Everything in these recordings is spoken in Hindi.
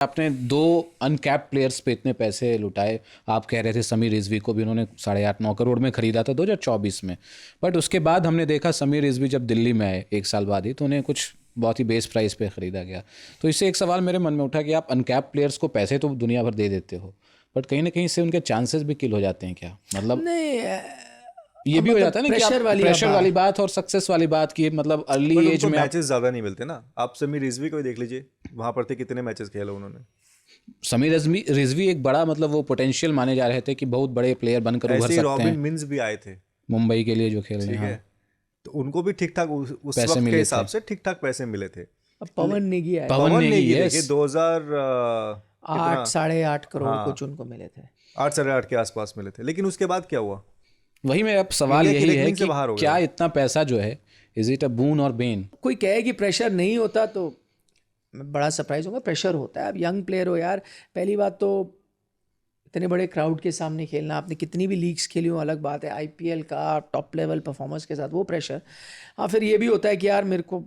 आपने 2 अनकैप्ड प्लेयर्स पे इतने पैसे लुटाए। आप कह रहे थे समीर रिजवी को भी उन्होंने 8.5-9 करोड़ में खरीदा था 2024 में, बट उसके बाद हमने देखा समीर रिजवी जब दिल्ली में आए 1 साल बाद ही, तो उन्हें कुछ बहुत ही बेस प्राइस पे खरीदा गया। तो इससे एक सवाल मेरे मन में उठा कि आप अनकैप्ड प्लेयर्स को पैसे तो दुनिया भर दे देते हो, बट कहीं ना कहीं से उनके चांसेस भी किल हो जाते हैं क्या? मतलब नहीं, ये भी हो जाता है ना कि आप प्रेशर बात। वाली बात और सक्सेस वाली बात की, मतलब अर्ली बट एज उनको में आप मैचेस ज्यादा नहीं मिलते ना। आप समीर रिजवी को ही देख लीजिए, वहां पर थे, कितने मैचेस खेले उन्होंने। समीर रिजवी एक बड़ा, मतलब वो पोटेंशियल माने जा रहे थे कि बहुत बड़े प्लेयर बनकर उभर ऐसे ही सकते रॉबिन हैं मिन्स भी आए थे, मुंबई के लिए जो खेल रहे ठीक हैं। है, हाँ, तो उनको भी ठीक ठाक उस पैसे वक्त के मिले हिसाब थे। से ठीक ठाक पैसे मिले थे। अब पवन नेगी आया, पवन नेगी, नेगी yes। देखिए 2000 8 8.5 करोड़ हाँ। कुछ उनको मिले थे। 8 8.5 के आसपास मिले थे, लेकिन उसके बाद क्या हुआ? वही में अब सवाल इंडिया की यही है रैंकिंग से कि बाहर हो गया। क्या इतना पैसा जो है, इज इट अ बून और बेन? कोई कहे कि प्रेशर नहीं होता तो मैं बड़ा सरप्राइज होगा। प्रेशर होता है। अब यंग प्लेयर हो यार, पहली बात तो इतने बड़े क्राउड के सामने खेलना, आपने कितनी भी लीग्स खेली हो अलग बात है, आईपीएल का टॉप लेवल परफॉर्मेंस के साथ वो प्रेशर। हाँ, फिर ये भी होता है कि यार मेरे को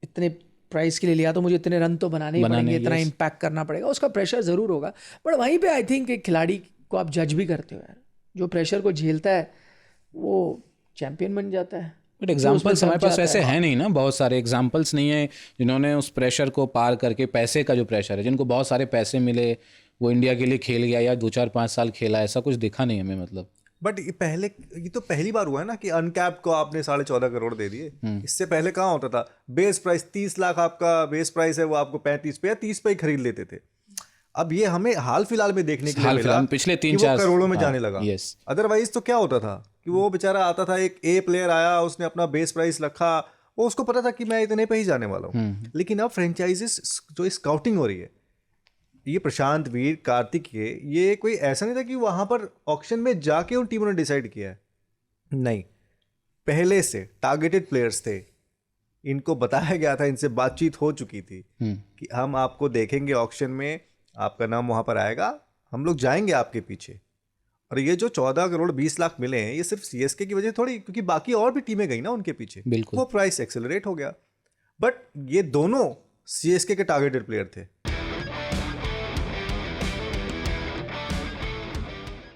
इतने प्राइस के लिए लिया तो मुझे इतने रन तो बनाने ही पड़ेंगे, इतना yes। इम्पैक्ट करना पड़ेगा, उसका प्रेशर ज़रूर होगा। बट वहीं पे आई थिंक एक खिलाड़ी को आप जज भी करते हो यार, जो प्रेशर को झेलता है वो चैंपियन बन जाता है। बट जो उसमें एग्जाम्पल्स दब हमारे पास जाता वैसे है। है नहीं ना, बहुत सारे एग्जाम्पल्स नहीं है जिन्होंने उस प्रेशर को पार करके, पैसे का जो प्रेशर है, जिनको बहुत सारे पैसे मिले, वो इंडिया के लिए खेल गया या 2-4-5 साल खेला, ऐसा कुछ दिखा नहीं हमें। मतलब बट ये तो पहली बार हुआ है ना कि अनकैप को आपने 14.5 करोड़ दे दिए। इससे पहले कहाँ होता था? बेस प्राइस 30 लाख आपका बेस प्राइस है, वो आपको 35 पे या 30 पे ही खरीद लेते थे। अब ये हमें हाल फिलहाल में देखने के लिए हाल मिला फिलहाल पिछले कि 3-4 वो करोड़ों में जाने लगा। यस। अदरवाइज तो क्या होता था कि वो बेचारा आता था, एक ए प्लेयर आया, उसने अपना बेस प्राइस रखा, वो उसको पता था कि मैं इतने पे ही जाने वाला हूँ। लेकिन अब फ्रेंचाइजीज जो स्काउटिंग हो रही है, ये प्रशांत, वीर, कार्तिक, ये कोई ऐसा नहीं था कि वहां पर ऑक्शन में जाके उन टीमों ने डिसाइड किया है। नहीं, पहले से टारगेटेड प्लेयर्स थे, इनको बताया गया था, इनसे बातचीत हो चुकी थी कि हम आपको देखेंगे ऑक्शन में, आपका नाम वहां पर आएगा, हम लोग जाएंगे आपके पीछे। और ये जो 14 करोड़ 20 लाख मिले हैं, ये सिर्फ सीएसके की वजह थोड़ी, क्योंकि बाकी और भी टीमें गई ना उनके पीछे, बिल्कुल। वो प्राइस एक्सेलरेट हो गया। बट ये दोनों सीएसके के टारगेटेड प्लेयर थे,